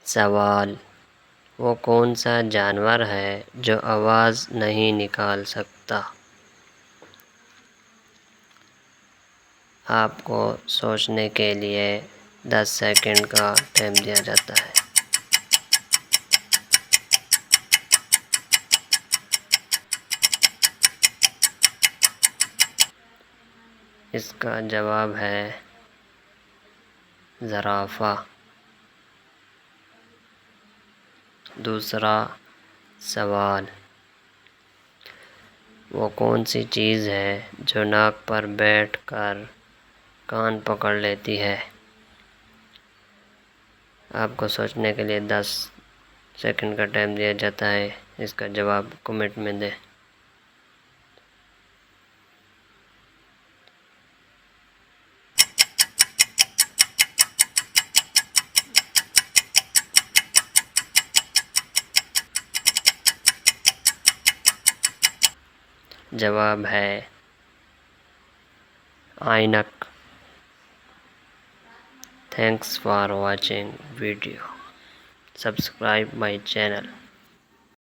سوال: وہ کون سا جانور ہے جو آواز نہیں نکال سکتا؟ آپ کو سوچنے کے لیے 10 سیکنڈ کا ٹائم دیا جاتا ہے۔ اس کا جواب ہے زرافہ۔ دوسرا سوال: وہ کون سی چیز ہے جو ناک پر بیٹھ کر کان پکڑ لیتی ہے؟ آپ کو سوچنے کے لیے 10 سیکنڈ کا ٹائم دیا جاتا ہے۔ اس کا جواب کمنٹ میں دیں۔ جواب ہے عینک۔ Thanks for watching video. Subscribe my channel.